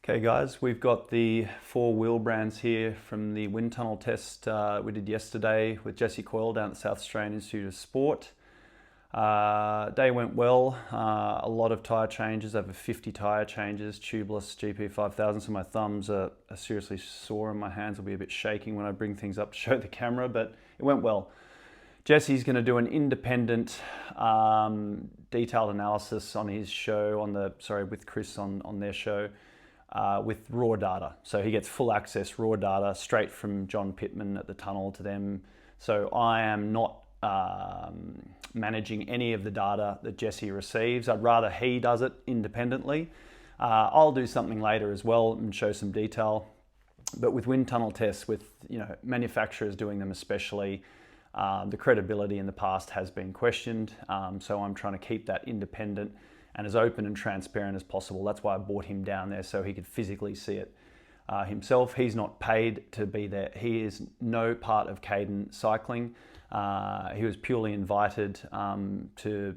Okay guys, we've got the 4 wheel brands here from the wind tunnel test we did yesterday with Jesse Coyle down at the South Australian Institute of Sport. Day went well, a lot of tyre changes, over 50 tyre changes, tubeless GP5000, so my thumbs are seriously sore and my hands will be a bit shaking when I bring things up to show the camera, but it went well. Jesse's going to do an independent detailed analysis on his show, with Chris on their show. With raw data. So he gets full access raw data straight from John Pittman at the tunnel to them. So I am not managing any of the data that Jesse receives. I'd rather he does it independently. I'll do something later as well and show some detail. But with wind tunnel tests, with manufacturers doing them especially, the credibility in the past has been questioned. So I'm trying to keep that independent and as open and transparent as possible. That's why I brought him down there, so he could physically see it himself. He's not paid to be there. He is no part of Caden Cycling. He was purely invited to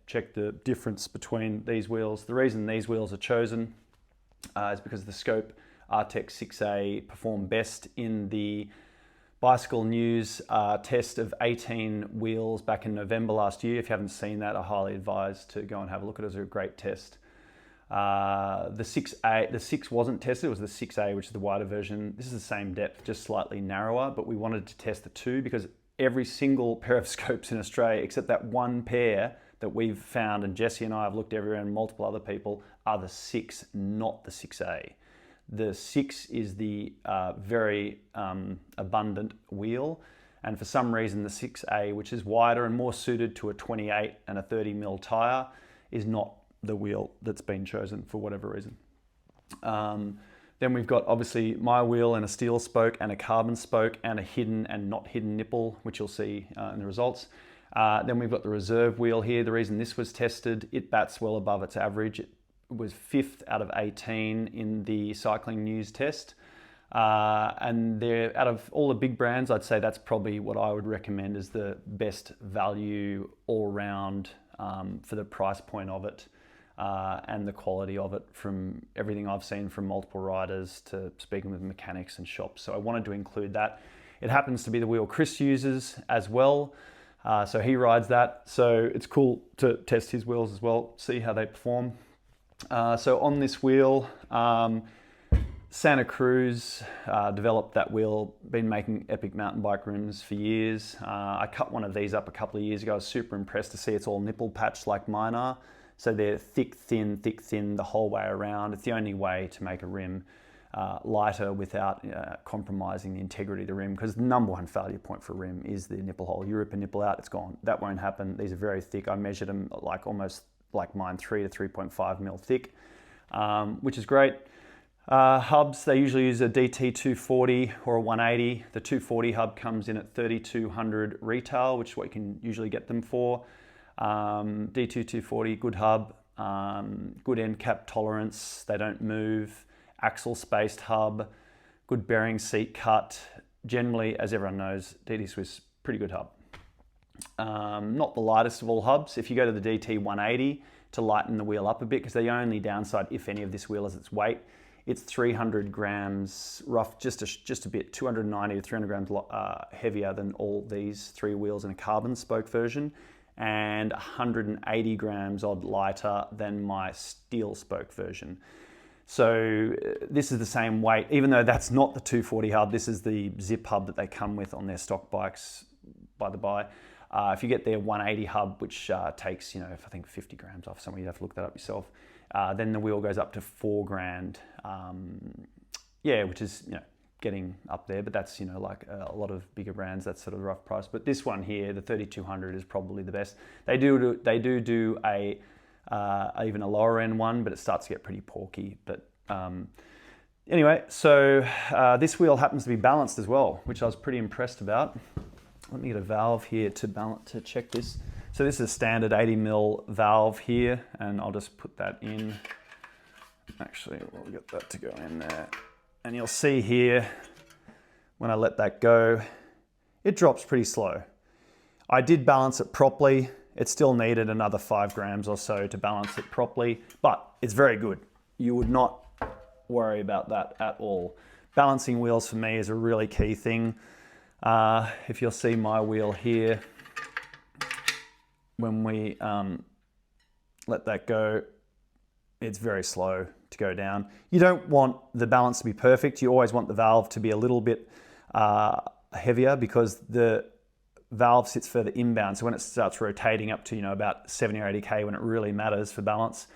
check the difference between these wheels. The reason these wheels are chosen is because the Scope Artec 6A performed best in the Bicycle News test of 18 wheels back in November last year. If you haven't seen that, I highly advise to go and have a look at it. It was a great test. The 6 wasn't tested, it was the 6A, which is the wider version. This is the same depth, just slightly narrower, but we wanted to test the 2 because every single pair of scopes in Australia, except that one pair that we've found, and Jesse and I have looked everywhere and multiple other people, are the 6, not the 6A. The 6 is the very abundant wheel, and for some reason the 6A, which is wider and more suited to a 28 and a 30mm tyre, is not the wheel that's been chosen for whatever reason. Then we've got obviously my wheel and a steel spoke and a carbon spoke and a hidden and not hidden nipple, which you'll see in the results. Then we've got the reserve wheel here. The reason this was tested, it bats well above its average. It was 5th out of 18 in the Cycling News test. And they're, out of all the big brands, I'd say that's probably what I would recommend as the best value all round for the price point of it and the quality of it, from everything I've seen from multiple riders to speaking with mechanics and shops. So I wanted to include that. It happens to be the wheel Chris uses as well. So he rides that. So it's cool to test his wheels as well, see how they perform. So on this wheel, Santa Cruz developed that wheel, been making epic mountain bike rims for years. I cut one of these up a couple of years ago. I was super impressed to see it's all nipple patched like mine are. So they're thick, thin the whole way around. It's the only way to make a rim lighter without compromising the integrity of the rim, because the number one failure point for a rim is the nipple hole. You rip a nipple out, it's gone. That won't happen. These are very thick. I measured them almost like mine, 3 to 3.5mm thick, which is great. Hubs, they usually use a DT240 or a 180. The 240 hub comes in at 3,200 retail, which is what you can usually get them for. DT240, good hub, good end cap tolerance, they don't move, axle spaced hub, good bearing seat cut. Generally, as everyone knows, DT Swiss, pretty good hub. Not the lightest of all hubs. If you go to the DT180 to lighten the wheel up a bit, because the only downside, if any, of this wheel is its weight. It's 300 grams rough, just a bit, 290 to 300 grams heavier than all these 3 wheels in a carbon spoke version, and 180 grams odd lighter than my steel spoke version. So this is the same weight, even though that's not the 240 hub. This is the zip hub that they come with on their stock bikes, by the by. If you get their 180 hub, which takes, I think 50 grams off somewhere, you'd have to look that up yourself. Then the wheel goes up to $4,000, which is, getting up there, but that's, like a lot of bigger brands, that's sort of the rough price. But this one here, the 3,200, is probably the best. They do a even a lower end one, but it starts to get pretty porky. But anyway, so this wheel happens to be balanced as well, which I was pretty impressed about. Let me get a valve here to check this. So this is a standard 80mm valve here, and I'll just put that in. Actually, we'll get that to go in there. And you'll see here, when I let that go, it drops pretty slow. I did balance it properly. It still needed another 5 grams or so to balance it properly, but it's very good. You would not worry about that at all. Balancing wheels for me is a really key thing. If you'll see my wheel here, when we let that go, it's very slow to go down. You don't want the balance to be perfect. You always want the valve to be a little bit heavier, because the valve sits further inbound. So when it starts rotating up to, about 70 or 80 K, when it really matters for balance,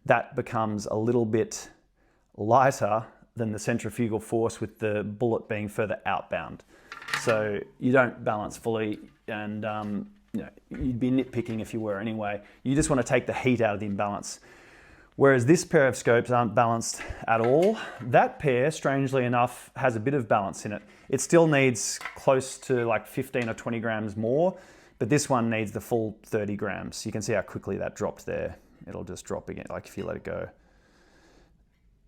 that becomes a little bit lighter than the centrifugal force, with the bullet being further outbound. So you don't balance fully, and you'd be nitpicking if you were anyway. You just want to take the heat out of the imbalance. Whereas this pair of scopes aren't balanced at all. That pair, strangely enough, has a bit of balance in it. It still needs close to like 15 or 20 grams more, but this one needs the full 30 grams. You can see how quickly that dropped there. It'll just drop again, like if you let it go.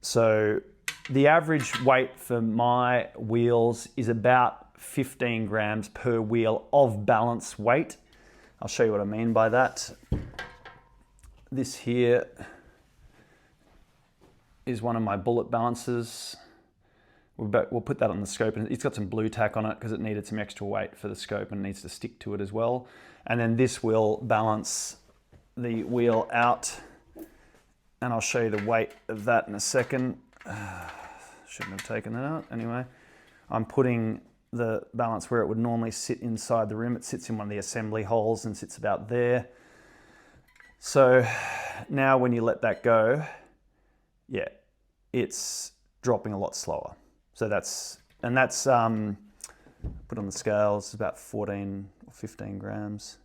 So the average weight for my wheels is about 15 grams per wheel of balance weight. I'll show you what I mean by that. This here is one of my bullet balances. We'll put that on the scope, and it's got some blue tack on it because it needed some extra weight for the scope and needs to stick to it as well. And then this will balance the wheel out, and I'll show you the weight of that in a second. Shouldn't have taken that out. Anyway, I'm putting the balance where it would normally sit inside the rim. It sits in one of the assembly holes and sits about there. So now when you let that go, yeah, it's dropping a lot slower. So that's put on the scales, it's about 14 or 15 grams.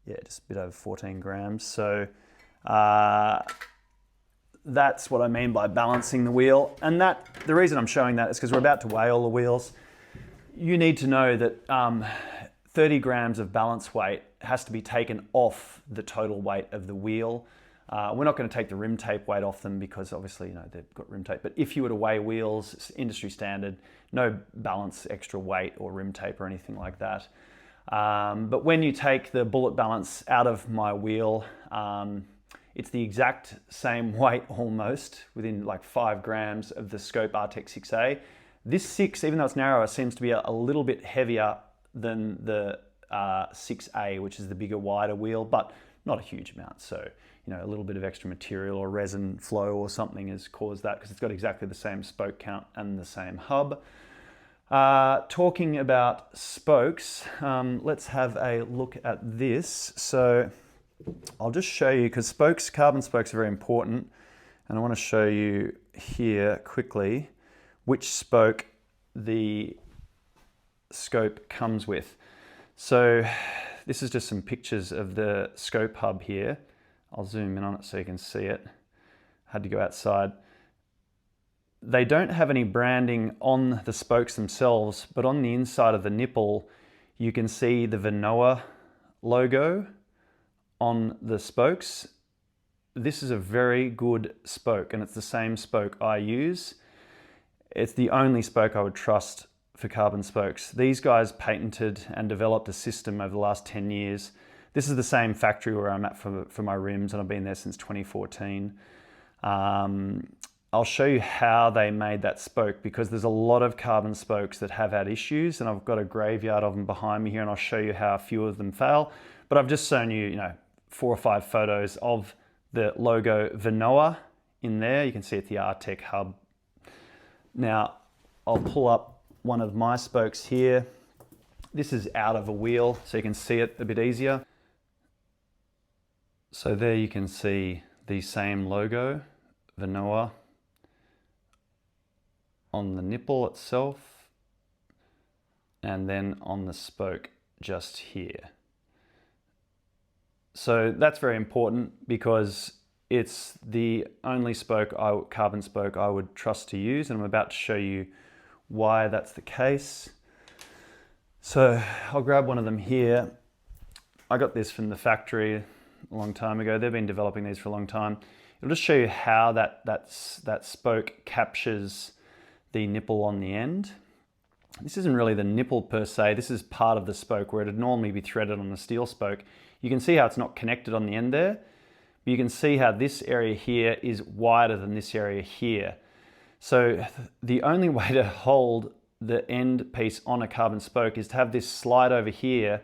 Yeah, just a bit over 14 grams. So that's what I mean by balancing the wheel. And the reason I'm showing that is because we're about to weigh all the wheels. You need to know that 30 grams of balance weight has to be taken off the total weight of the wheel. We're not going to take the rim tape weight off them because obviously, they've got rim tape. But if you were to weigh wheels, it's industry standard, no balance extra weight or rim tape or anything like that. But when you take the bullet balance out of my wheel, it's the exact same weight almost, within like 5 grams of the Scope Artec 6A. This 6, even though it's narrower, seems to be a little bit heavier than the 6A, which is the bigger, wider wheel, but not a huge amount. So, a little bit of extra material or resin flow or something has caused that, because it's got exactly the same spoke count and the same hub. Talking about spokes, let's have a look at this. So I'll just show you, because carbon spokes are very important, and I want to show you here quickly which spoke the scope comes with. So this is just some pictures of the scope hub here. I'll zoom in on it so you can see it. Had to go outside. They don't have any branding on the spokes themselves, but on the inside of the nipple, you can see the Venoa logo on the spokes. This is a very good spoke, and it's the same spoke I use. It's the only spoke I would trust for carbon spokes. These guys patented and developed a system over the last 10 years. This is the same factory where I'm at for my rims, and I've been there since 2014. I'll show you how they made that spoke, because there's a lot of carbon spokes that have had issues, and I've got a graveyard of them behind me here, and I'll show you how a few of them fail. But I've just shown you, 4 or 5 photos of the logo Venoa in there. You can see it's the Artec hub. Now, I'll pull up one of my spokes here. This is out of a wheel, so you can see it a bit easier. So there you can see the same logo, Venoa, on the nipple itself, and then on the spoke just here. So that's very important, because it's the only carbon spoke I would trust to use, and I'm about to show you why that's the case. So I'll grab one of them here. I got this from the factory a long time ago. They've been developing these for a long time. It'll just show you how that spoke captures the nipple on the end. This isn't really the nipple per se. This is part of the spoke where it'd normally be threaded on the steel spoke. You can see how it's not connected on the end there, You can see how this area here is wider than this area here. So the only way to hold the end piece on a carbon spoke is to have this slide over here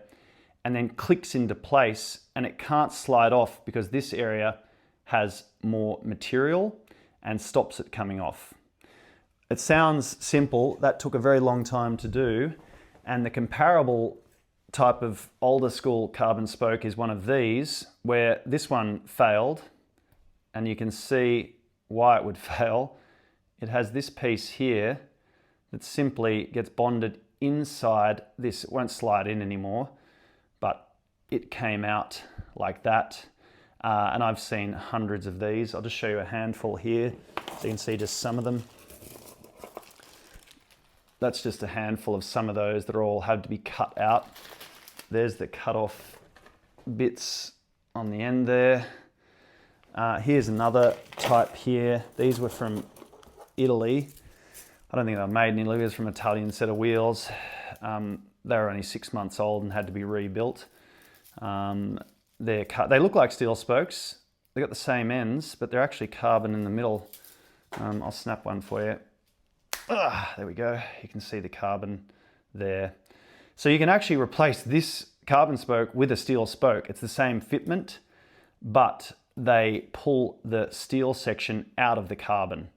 and then clicks into place, and it can't slide off because this area has more material and stops it coming off. It sounds simple. That took a very long time to do, and the comparable type of older school carbon spoke is one of these, where this one failed, and you can see why it would fail. It has this piece here that simply gets bonded inside this. It won't slide in anymore, but it came out like that. And I've seen hundreds of these. I'll just show you a handful here so you can see just some of them. That's just a handful of some of those that all had to be cut out. There's the cut off bits on the end there. Here's another type here. These were from Italy. I don't think they were made in Italy. It was from an Italian set of wheels. They were only 6 months old and had to be rebuilt. They're cut. They look like steel spokes. They've got the same ends, but they're actually carbon in the middle. I'll snap one for you. There we go. You can see the carbon there. So you can actually replace this carbon spoke with a steel spoke. It's the same fitment, but they pull the steel section out of the carbon,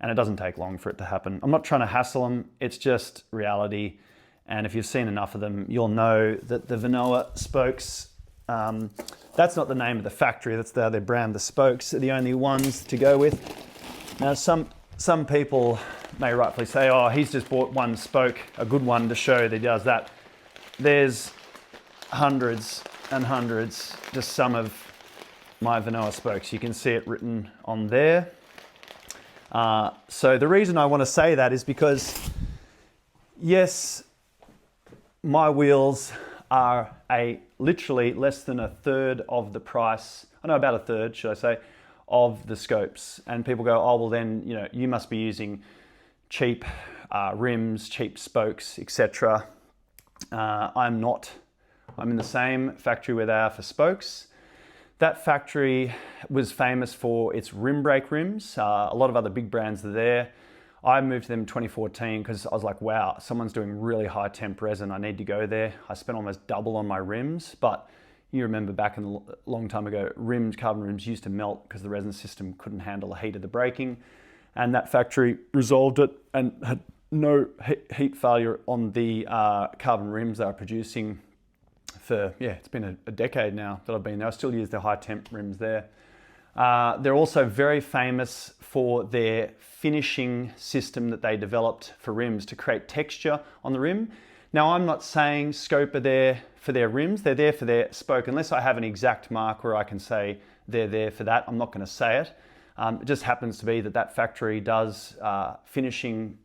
and it doesn't take long for it to happen. I'm not trying to hassle them. It's just reality. And if you've seen enough of them, you'll know that the Venoa spokes, that's not the name of the factory. That's how they brand the spokes. They're the only ones to go with. Now, some people may rightfully say, oh, he's just bought one spoke, a good one, to show that he does that. There's hundreds and hundreds, just some of my Venoa spokes. You can see it written on there. So the reason I want to say that is because, yes, my wheels are literally less than a third of the price, about a third, should I say, of the scopes. And people go, oh, well then, you must be using cheap rims, cheap spokes, etc. I'm not. I'm in the same factory where they are for spokes. That factory was famous for its rim brake rims. A lot of other big brands are there. I moved to them in 2014 because I was like, wow, someone's doing really high temp resin. I need to go there. I spent almost double on my rims, but you remember back in a long time ago, carbon rims used to melt because the resin system couldn't handle the heat of the braking. And that factory resolved it and had no heat failure on the carbon rims they are producing for, it's been a decade now that I've been there. I still use the high temp rims there. They're also very famous for their finishing system that they developed for rims to create texture on the rim. Now, I'm not saying Scope are there for their rims. They're there for their spoke. Unless I have an exact mark where I can say they're there for that, I'm not going to say it. It just happens to be that factory does finishing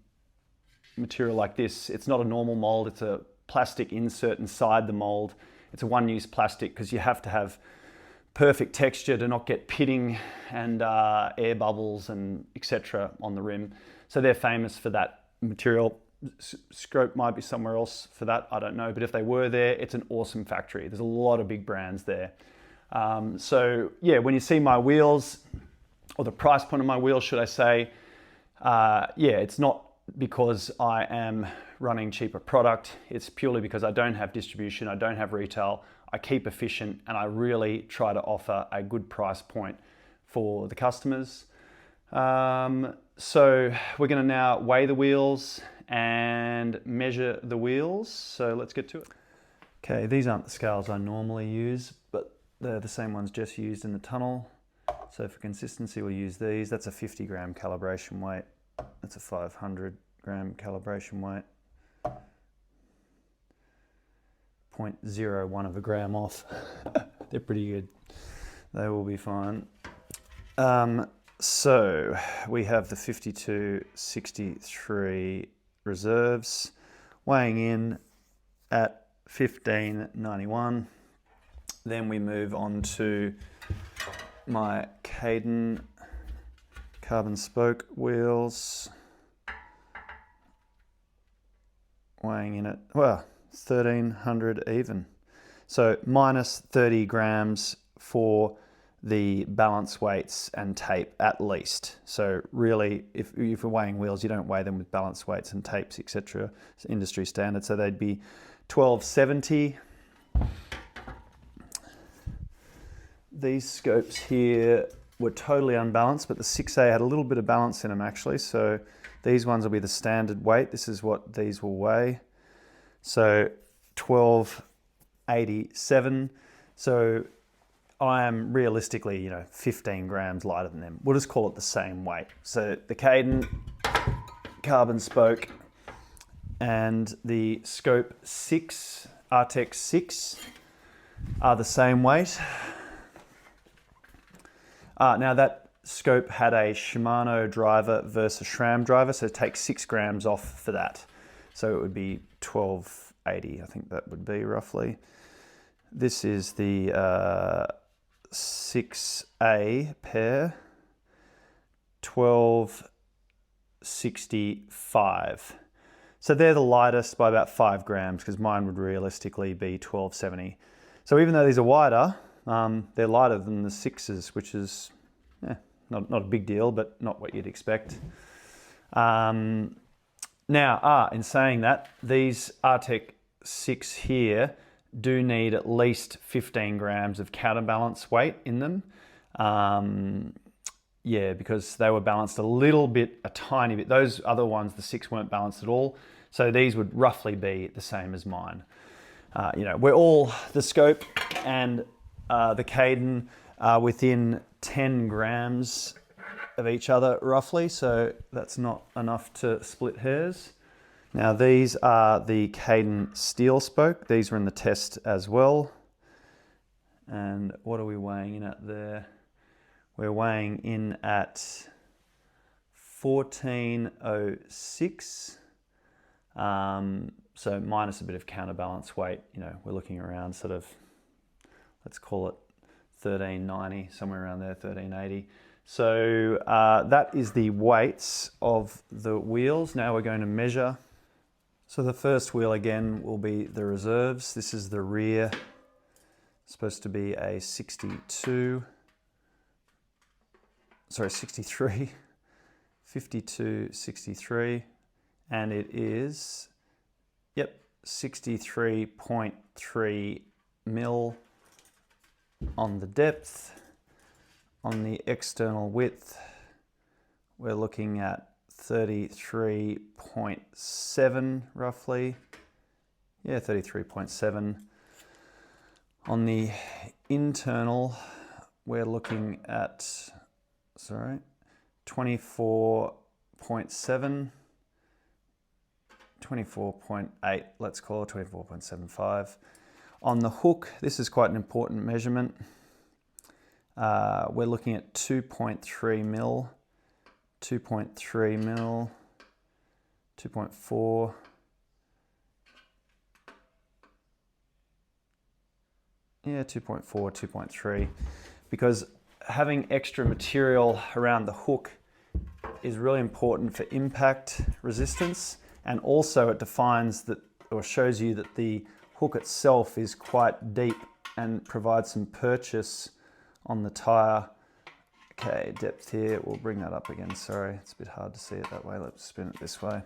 material like this. It's not a normal mold. It's a plastic insert inside the mold. It's a one-use plastic because you have to have perfect texture to not get pitting and air bubbles and etc. on the rim. So they're famous for that material. Scope might be somewhere else for that, I don't know. But if they were there, it's an awesome factory. There's a lot of big brands there. So yeah, when you see my wheels, or the price point of my wheels, should I say, it's not because I am running cheaper product. It's purely because I don't have distribution, I don't have retail, I keep efficient, and I really try to offer a good price point for the customers. So we're going to now weigh the wheels and measure the wheels. So let's get to it. Okay, these aren't the scales I normally use, but they're the same ones Jess used in the tunnel. So for consistency, we'll use these. That's a 50 gram calibration weight. That's a 500 gram calibration weight. 0.01 of a gram off. They're pretty good. They will be fine. So we have the 5263 reserves weighing in at 1591. Then we move on to my Kadon carbon spoke wheels, weighing in at, 1300 even. So minus 30 grams for the balance weights and tape at least. So really, if you're weighing wheels, you don't weigh them with balance weights and tapes, etc. It's industry standard. So they'd be 1270. These scopes here were totally unbalanced, but the 6A had a little bit of balance in them actually. So these ones will be the standard weight. This is what these will weigh. So 1287. So I am realistically, 15 grams lighter than them. We'll just call it the same weight. So the Kadin carbon spoke and the Scope 6, Artec 6 are the same weight. Now that scope had a Shimano driver versus a SRAM driver, so take 6 grams off for that. So it would be 1280, I think that would be roughly. This is the 6A pair, 1265. So they're the lightest by about 5 grams because mine would realistically be 1270. So even though these are wider, they're lighter than the 6s, which is not a big deal, but not what you'd expect. Now, in saying that, these Artec 6 here do need at least 15 grams of counterbalance weight in them. Because they were balanced a tiny bit. Those other ones, the 6 weren't balanced at all. So these would roughly be the same as mine. We're all, the scope and the Kadin are within 10 grams of each other roughly, so that's not enough to split hairs. Now these are the Kadin steel spoke. These are in the test as well. And what are we weighing in at there? We're weighing in at 1406. So minus a bit of counterbalance weight, we're looking around sort of, let's call it 1390, somewhere around there, 1380. So that is the weights of the wheels. Now we're going to measure. So the first wheel again will be the reserves. This is the rear, supposed to be a 63, 52, 63, and it is, 63.3 mil on the depth. On the external width, we're looking at 33.7 roughly. 33.7. On the internal, we're looking at, 24.7. 24.8, let's call it 24.75. On the hook, this is quite an important measurement. We're looking at 2.3 mil, 2.3 mil, 2.4. Yeah, 2.4, 2.3. Because having extra material around the hook is really important for impact resistance. And also it defines that, or shows you that the hook itself is quite deep and provides some purchase on the tire. Okay, depth here, we'll bring that up again, sorry. It's a bit hard to see it that way, let's spin it this way.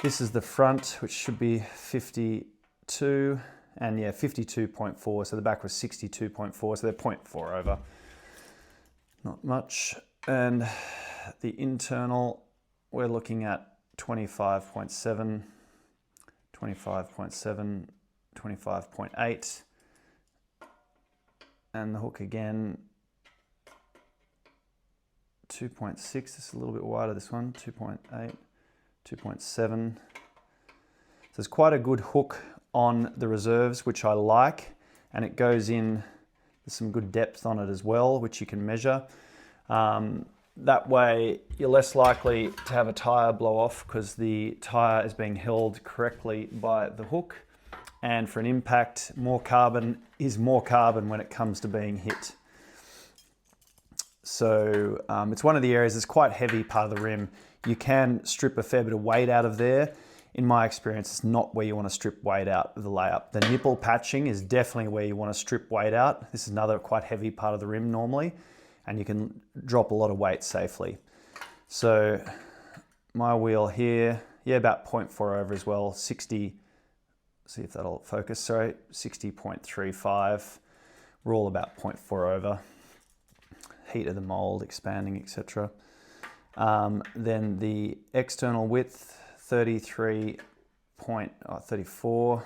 This is the front, which should be 52, and 52.4, so the back was 62.4, so they're 0.4 over. Not much. And the internal, we're looking at 25.7, 25.7, 25.8, and the hook again, 2.6, this is a little bit wider, this one, 2.8, 2.7. So there's quite a good hook on the reserves, which I like, and it goes in, there's some good depth on it as well, which you can measure. That way you're less likely to have a tire blow off because the tire is being held correctly by the hook. And for an impact, more carbon is more carbon when it comes to being hit. So it's one of the areas that's quite heavy, part of the rim. You can strip a fair bit of weight out of there. in my experience, it's not where you want to strip weight out of the layup. The nipple patching is definitely where you want to strip weight out. This is another quite heavy part of the rim normally, and you can drop a lot of weight safely. So my wheel here, yeah, about 0.4 over as well, 60, see if that'll focus, sorry, 60.35. We're all about 0.4 over. Heat of the mold, expanding, etc. Then the external width, 34.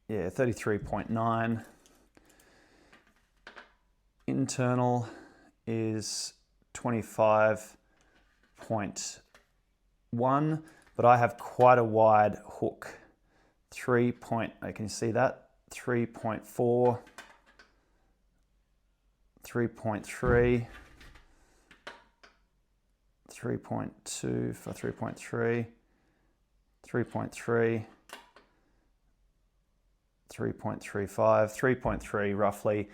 Yeah, 33.9. Internal is 25.1, but I have quite a wide hook. Can you see that? 3.4, 3.3, 3.2 for 3.3, 3.3, 3.35, 3.3 roughly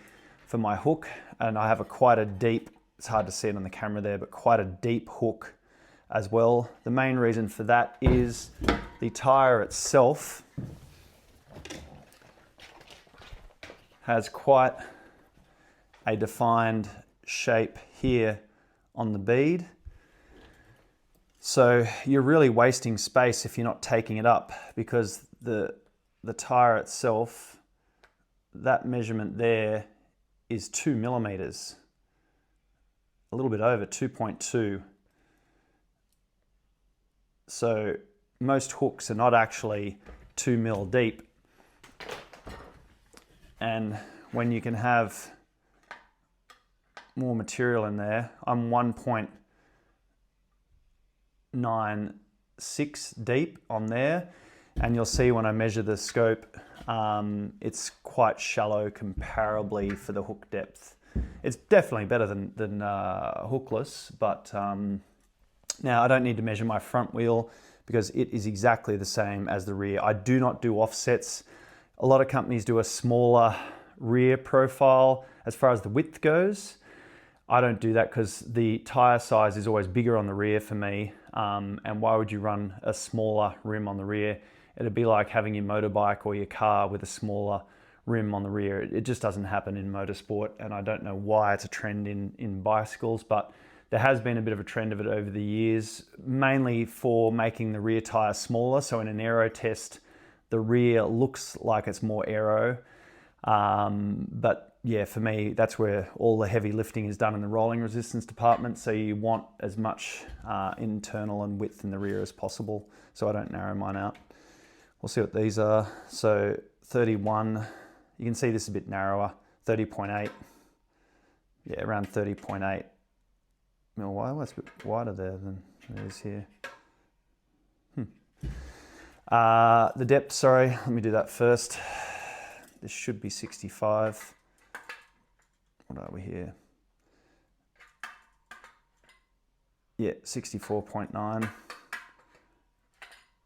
for my hook. And I have quite a deep, it's hard to see it on the camera there, but quite a deep hook as well. The main reason for that is the tire itself has quite a defined shape here on the bead. So you're really wasting space if you're not taking it up, because the tire itself, that measurement there is 2 millimeters, a little bit over 2.2. So most hooks are not actually 2 mil deep. And when you can have more material in there, I'm 1.96 deep on there, and you'll see when I measure the scope, it's quite shallow comparably for the hook depth. It's definitely better than hookless, but now I don't need to measure my front wheel because it is exactly the same as the rear. I do not do offsets. A lot of companies do a smaller rear profile as far as the width goes. I don't do that because the tire size is always bigger on the rear for me. And why would you run a smaller rim on the rear? It'd be like having your motorbike or your car with a smaller rim on the rear. It just doesn't happen in motorsport, and I don't know why it's a trend in bicycles, but there has been a bit of a trend of it over the years, mainly for making the rear tire smaller. So in an aero test, the rear looks like it's more aero. But yeah, for me, that's where all the heavy lifting is done in the rolling resistance department. So you want as much internal and width in the rear as possible, so I don't narrow mine out. We'll see what these are. So 31, you can see this is a bit narrower, 30.8. Yeah, around 30.8 mil wide. Well, it's a bit wider there than it is here. The depth, sorry, let me do that first. This should be 65. What are we here? Yeah, 64.9.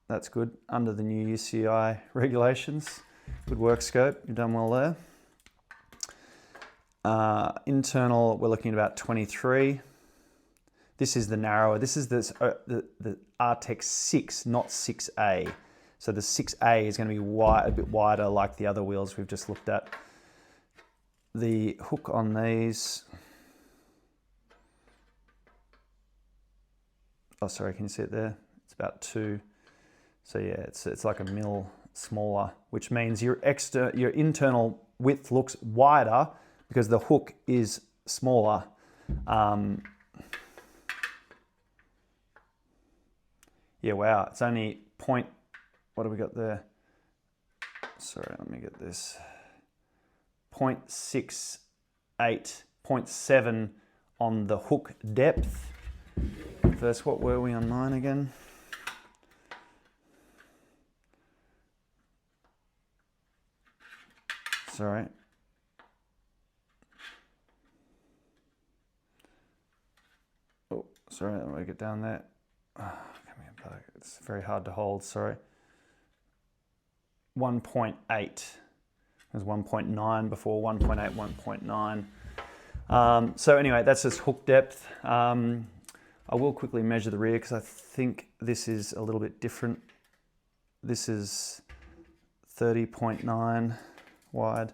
That's good, under the new UCI regulations. Good work, Scope, you've done well there. Internal, we're looking at about 23. This is the narrower. This is the Artex 6, not 6A. So the 6A is going to be a bit wider like the other wheels we've just looked at. The hook on these, oh sorry, can you see it there? It's about 2. So yeah, it's like a mil smaller, which means your internal width looks wider because the hook is smaller. Yeah, wow, it's only what do we got there? Sorry, let me get this. 0.68, 0.7 on the hook depth. First, what were we on mine again? Sorry. Oh, sorry, let me get down there. Oh, come here, back. It's very hard to hold, sorry. 1.8. There's 1.9 before, 1.8, 1.9. So anyway, that's just hook depth. I I will quickly measure the rear because I think this is a little bit different. This is 30.9 wide,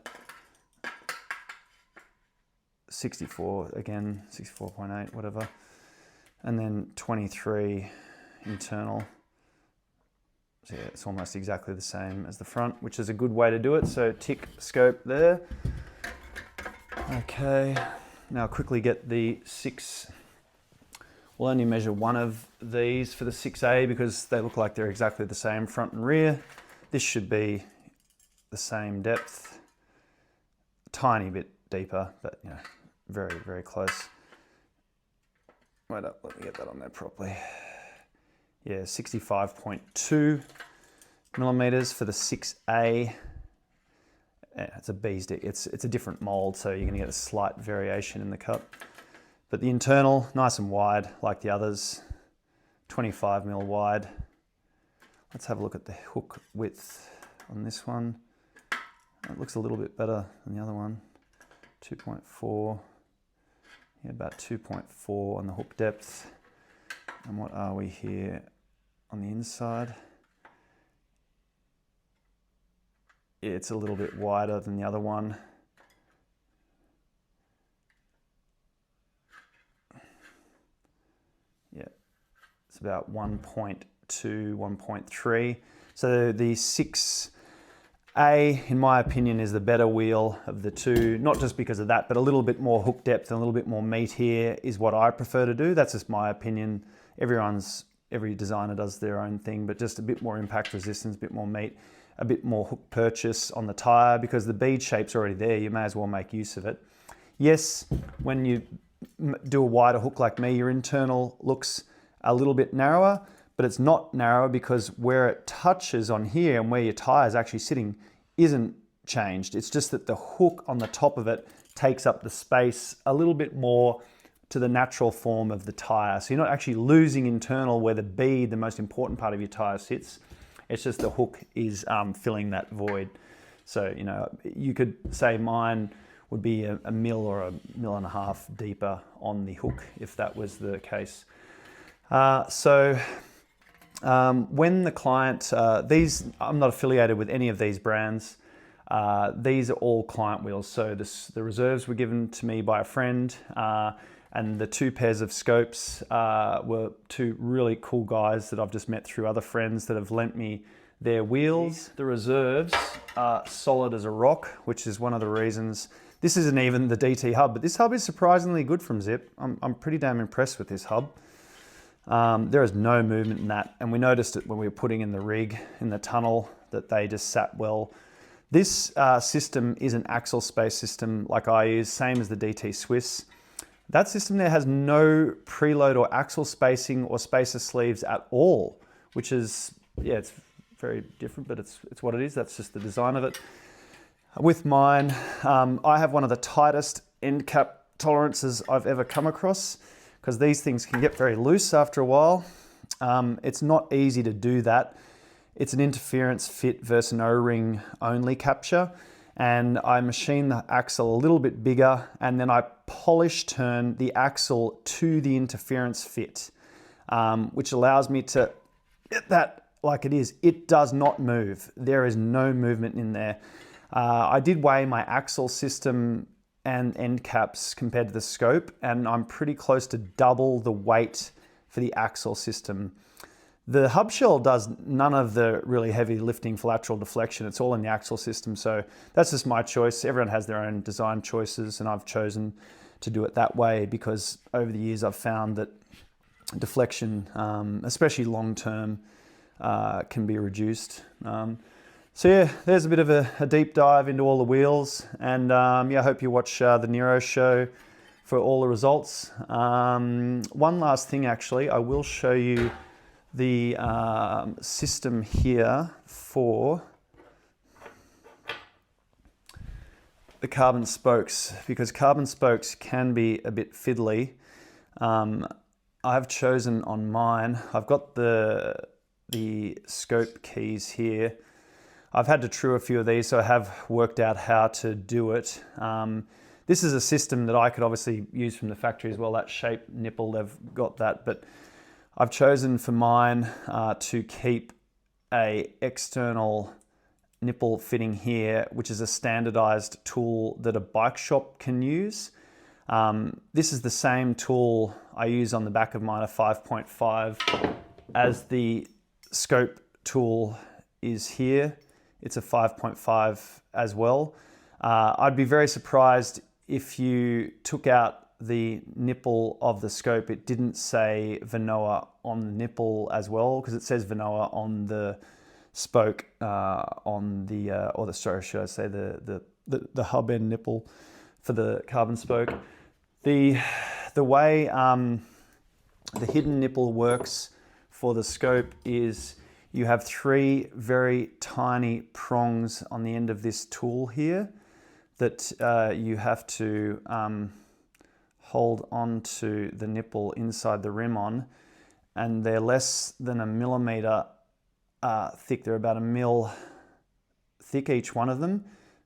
64 again, 64.8, whatever, and then 23 internal. So yeah, it's almost exactly the same as the front, which is a good way to do it. So tick scope there. Okay, now quickly get the 6. We'll only measure one of these for the 6A because they look like they're exactly the same front and rear. This should be the same depth, a tiny bit deeper, but you know, very, very close. Wait up, let me get that on there properly. Yeah, 65.2 millimeters for the 6A. Yeah, it's a B's D. It's a different mold, so you're going to get a slight variation in the cut. But the internal, nice and wide, like the others, 25 mil wide. Let's have a look at the hook width on this one. It looks a little bit better than the other one. 2.4. Yeah, about 2.4 on the hook depth. And what are we here on the inside? Yeah, it's a little bit wider than the other one. Yeah, it's about 1.2, 1.3. So the 6A, in my opinion, is the better wheel of the two, not just because of that, but a little bit more hook depth and a little bit more meat here is what I prefer to do. That's just my opinion. Every designer does their own thing, but just a bit more impact resistance, a bit more meat, a bit more hook purchase on the tire, because the bead shape's already there. You may as well make use of it. Yes, when you do a wider hook like me, your internal looks a little bit narrower, but it's not narrower because where it touches on here and where your tire is actually sitting isn't changed. It's just that the hook on the top of it takes up the space a little bit more to the natural form of the tire. So you're not actually losing internal where the bead, the most important part of your tire, sits. It's just the hook is filling that void. So, you know, you could say mine would be a mil or a mil and a half deeper on the hook if that was the case. When the client, I'm not affiliated with any of these brands. These are all client wheels. So the reserves were given to me by a friend, and the 2 pairs of scopes were 2 really cool guys that I've just met through other friends that have lent me their wheels. The reserves are solid as a rock, which is one of the reasons. This isn't even the DT hub, but this hub is surprisingly good from Zipp. I'm pretty damn impressed with this hub. There is no movement in that, and we noticed it when we were putting in the rig in the tunnel that they just sat well. This system is an axle space system like I use, same as the DT Swiss. That system there has no preload or axle spacing or spacer sleeves at all, which is, yeah, it's very different, but it's what it is. That's just the design of it. With mine, I have one of the tightest end cap tolerances I've ever come across, because these things can get very loose after a while. It's not easy to do that. It's an interference fit versus an O-ring only capture. And I machine the axle a little bit bigger, and then I polish turn the axle to the interference fit, which allows me to get that like it is. It does not move. There is no movement in there. I did weigh my axle system and end caps compared to the scope, and I'm pretty close to double the weight for the axle system. The hub shell does none of the really heavy lifting for lateral deflection. It's all in the axle system. So that's just my choice. Everyone has their own design choices, and I've chosen to do it that way because over the years I've found that deflection, especially long term, can be reduced. So yeah, there's a bit of a deep dive into all the wheels, and yeah, I hope you watch the Nero show for all the results. One last thing, actually, I will show you the system here for the carbon spokes, because carbon spokes can be a bit fiddly. I've chosen on mine, I've got the scope keys here. I've had to true a few of these, so I have worked out how to do it. This is a system that I could obviously use from the factory as well, that shape nipple, they've got that, but I've chosen for mine to keep a external nipple fitting here, which is a standardized tool that a bike shop can use. This is the same tool I use on the back of mine, a 5.5, as the scope tool is here. It's a 5.5 as well. I'd be very surprised if you took out the nipple of the scope, it didn't say Venoa on the nipple as well, because it says Venoa on the spoke, should I say the hub end nipple for the carbon spoke. The way the hidden nipple works for the scope is you have 3 very tiny prongs on the end of this tool here that you have to hold onto the nipple inside the rim on, and they're less than a millimeter thick. They're about a mil thick, each one of them.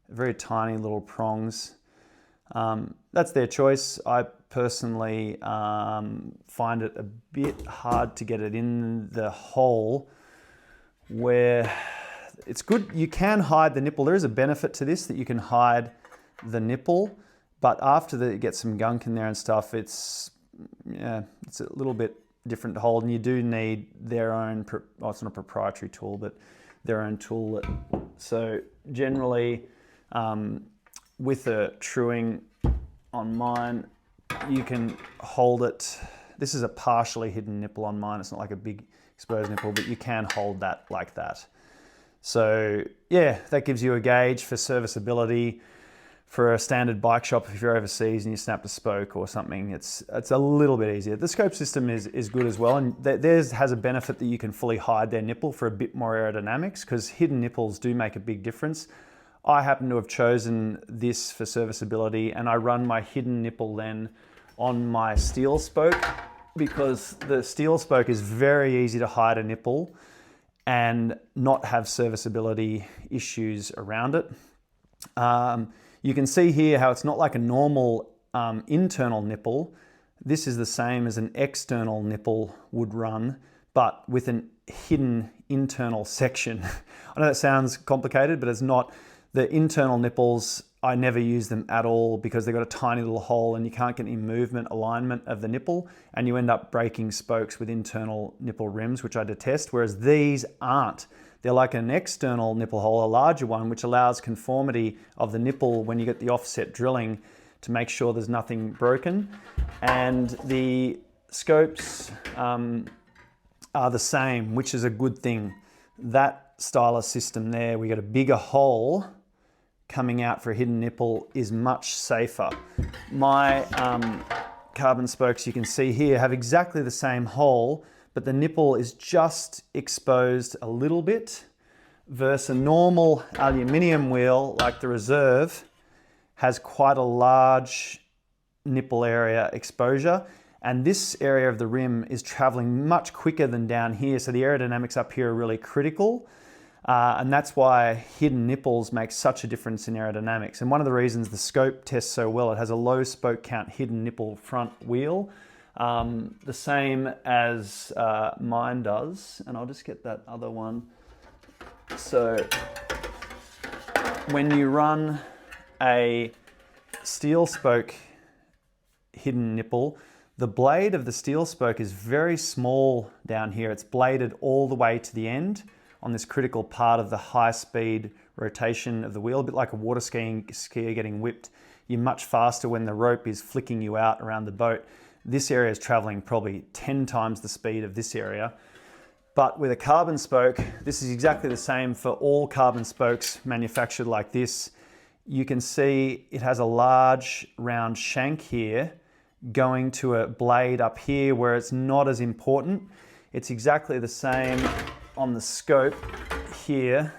Very tiny little prongs. That's their choice. I personally find it a bit hard to get it in the hole where it's good. You can hide the nipple. There is a benefit to this, that you can hide the nipple, but after it gets some gunk in there and stuff, it's a little bit different to hold, and you do need their own, well, it's not a proprietary tool, but their own tool. So generally, with a truing on mine, you can hold it. This is a partially hidden nipple on mine. It's not like a big exposed nipple, but you can hold that like that. So yeah, that gives you a gauge for serviceability. For a standard bike shop, if you're overseas and you snapped a spoke or something, it's a little bit easier. The scope system is good as well, and theirs has a benefit that you can fully hide their nipple for a bit more aerodynamics, because hidden nipples do make a big difference. I happen to have chosen this for serviceability, and I run my hidden nipple then on my steel spoke, because the steel spoke is very easy to hide a nipple and not have serviceability issues around it. You can see here how it's not like a normal internal nipple. This is the same as an external nipple would run, but with an hidden internal section. I know that sounds complicated, but it's not. The internal nipples, I never use them at all, because they've got a tiny little hole and you can't get any movement alignment of the nipple, and you end up breaking spokes with internal nipple rims, which I detest, whereas these aren't. They're like an external nipple hole, a larger one, which allows conformity of the nipple when you get the offset drilling to make sure there's nothing broken. And the scopes are the same, which is a good thing. That stylus system there, we got a bigger hole coming out for a hidden nipple, is much safer. My carbon spokes, you can see here, have exactly the same hole, but the nipple is just exposed a little bit, versus a normal aluminium wheel like the Reserve has quite a large nipple area exposure, and this area of the rim is traveling much quicker than down here, so the aerodynamics up here are really critical, and that's why hidden nipples make such a difference in aerodynamics. And one of the reasons the scope tests so well, it has a low spoke count hidden nipple front wheel, the same as mine does, and I'll just get that other one. So when you run a steel spoke hidden nipple, the blade of the steel spoke is very small down here. It's bladed all the way to the end on this critical part of the high speed rotation of the wheel, a bit like a water skier getting whipped. You're much faster when the rope is flicking you out around the boat. This area is traveling probably 10 times the speed of this area. But with a carbon spoke, this is exactly the same for all carbon spokes manufactured like this. You can see it has a large round shank here going to a blade up here where it's not as important. It's exactly the same on the scope here.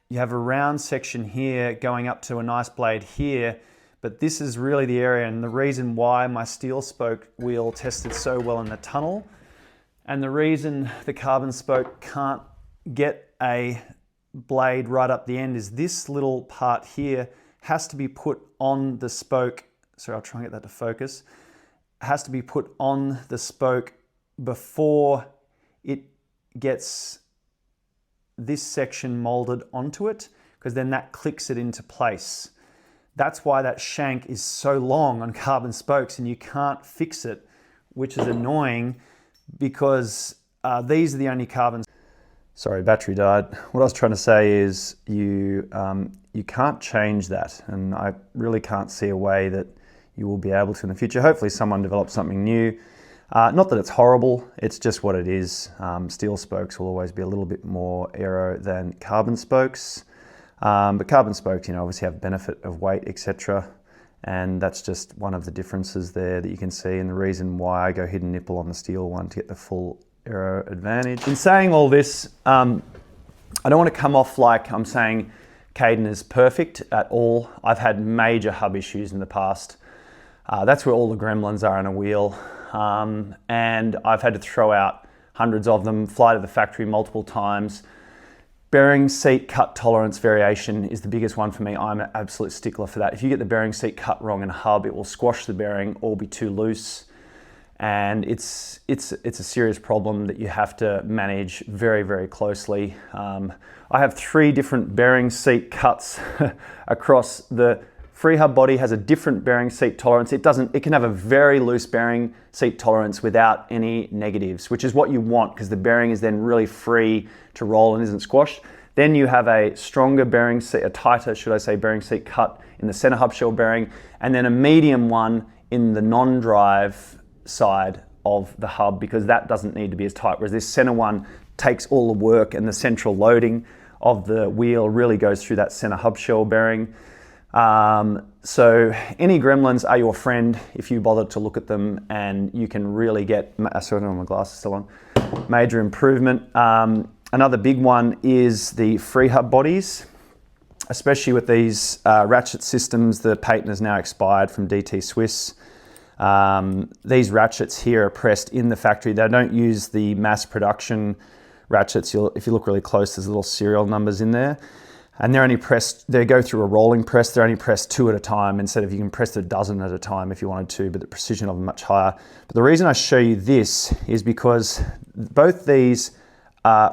You have a round section here going up to a nice blade here, but this is really the area and the reason why my steel spoke wheel tested so well in the tunnel, and the reason the carbon spoke can't get a blade right up the end is this little part here has to be put on the spoke. Sorry, I'll try and get that to focus. Has to be put on the spoke before it gets this section molded onto it, because then that clicks it into place. That's why that shank is so long on carbon spokes and you can't fix it, which is annoying because these are the only carbons. Sorry, battery died. What I was trying to say is you can't change that, and I really can't see a way that you will be able to in the future. Hopefully someone develops something new. Not that it's horrible, it's just what it is. Steel spokes will always be a little bit more aero than carbon spokes. But carbon spokes, obviously have benefit of weight, etc. And that's just one of the differences there that you can see, and the reason why I go hidden nipple on the steel one to get the full aero advantage. In saying all this, I don't want to come off like I'm saying Kadon is perfect at all. I've had major hub issues in the past. That's where all the gremlins are in a wheel. And I've had to throw out hundreds of them, fly to the factory multiple times. Bearing seat cut tolerance variation is the biggest one for me. I'm an absolute stickler for that. If you get the bearing seat cut wrong in a hub, it will squash the bearing or be too loose. And it's a serious problem that you have to manage very, very closely. I have 3 different bearing seat cuts across the free hub body. Has a different bearing seat tolerance. It can have a very loose bearing seat tolerance without any negatives, which is what you want, because the bearing is then really free to roll and isn't squashed. Then you have a stronger bearing seat, a tighter, should I say, bearing seat cut in the center hub shell bearing, and then a medium one in the non-drive side of the hub, because that doesn't need to be as tight, whereas this center one takes all the work, and the central loading of the wheel really goes through that center hub shell bearing. So any gremlins are your friend if you bother to look at them, and you can really get, sorry, my glasses still on, major improvement. Another big one is the free hub bodies, especially with these ratchet systems. The patent has now expired from DT Swiss. These ratchets here are pressed in the factory. They don't use the mass production ratchets. If you look really close, there's little serial numbers in there. And they're only pressed, they go through a rolling press. They're only pressed 2 at a time instead of, you can press a dozen at a time if you wanted to, but the precision of them much higher. But the reason I show you this is because both these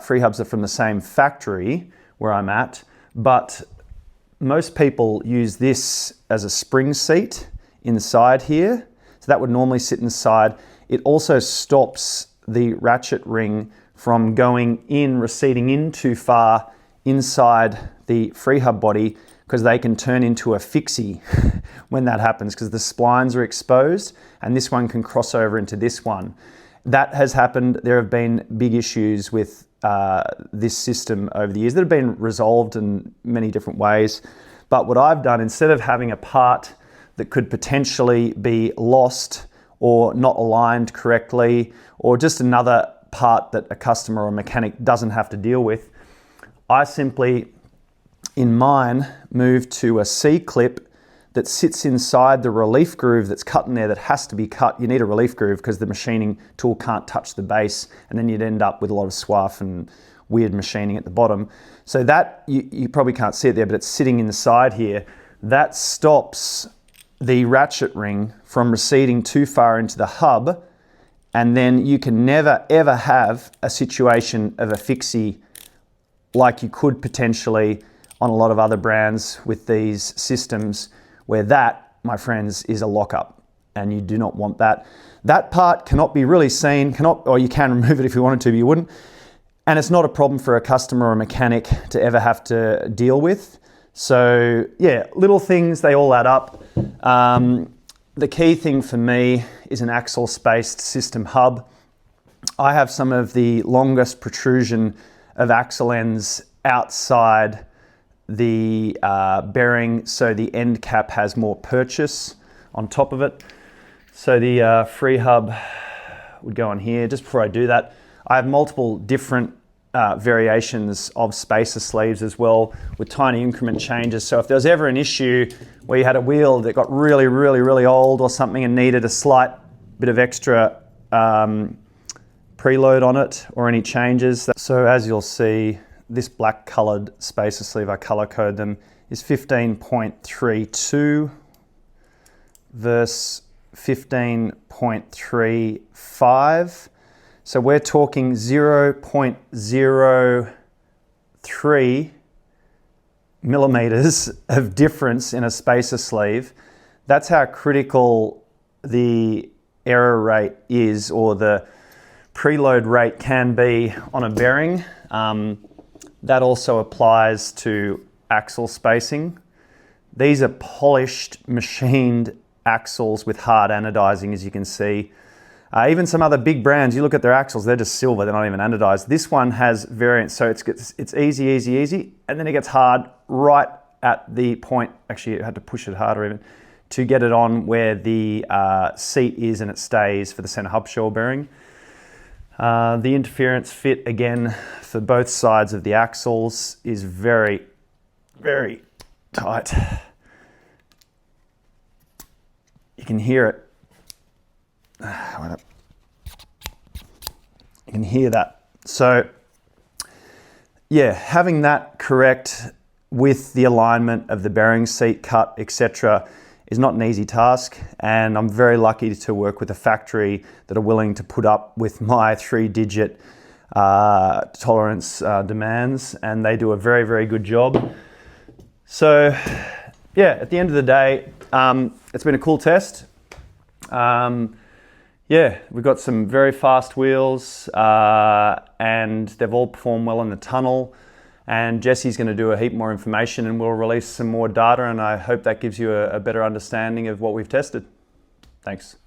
free hubs are from the same factory where I'm at, but most people use this as a spring seat inside here. So that would normally sit inside. It also stops the ratchet ring from going in, receding in too far inside the free hub body, because they can turn into a fixie when that happens, because the splines are exposed and this one can cross over into this one. That has happened. There have been big issues with this system over the years that have been resolved in many different ways. But what I've done, instead of having a part that could potentially be lost or not aligned correctly, or just another part that a customer or mechanic doesn't have to deal with, I simply, in mine, moved to a C-clip that sits inside the relief groove that's cut in there that has to be cut. You need a relief groove because the machining tool can't touch the base, and then you'd end up with a lot of swath and weird machining at the bottom. So that, you probably can't see it there, but it's sitting inside here. That stops the ratchet ring from receding too far into the hub, and then you can never ever have a situation of a fixie like you could potentially on a lot of other brands with these systems, where that, my friends, is a lockup, and you do not want that. That part cannot be really seen, or you can remove it if you wanted to, but you wouldn't. And it's not a problem for a customer or a mechanic to ever have to deal with. So yeah, little things, they all add up. The key thing for me is an axle-spaced system hub. I have some of the longest protrusion of axle ends outside the bearing, so the end cap has more purchase on top of it. So the free hub would go on here. Just before I do that, I have multiple different variations of spacer sleeves as well, with tiny increment changes. So if there was ever an issue where you had a wheel that got really, really, really old or something and needed a slight bit of extra preload on it, or any changes. So as you'll see, this black coloured spacer sleeve, I colour code them, is 15.32 versus 15.35. So we're talking 0.03 millimeters of difference in a spacer sleeve. That's how critical the error rate is, or the preload rate can be on a bearing. That also applies to axle spacing. These are polished, machined axles with hard anodizing, as you can see. Even some other big brands, you look at their axles, they're just silver, they're not even anodized. This one has variants, so it's easy, and then it gets hard right at the point, actually I had to push it harder even, to get it on where the seat is and it stays for the center hub-shell bearing. The interference fit, again, for both sides of the axles is very, very tight. You can hear it. You can hear that. So, yeah, having that correct with the alignment of the bearing seat cut, etc., is not an easy task, and I'm very lucky to work with a factory that are willing to put up with my 3-digit tolerance demands, and they do a very, very good job. So, yeah, at the end of the day, it's been a cool test. Yeah, we've got some very fast wheels, and they've all performed well in the tunnel. And Jesse's going to do a heap more information, and we'll release some more data, and I hope that gives you a better understanding of what we've tested. Thanks.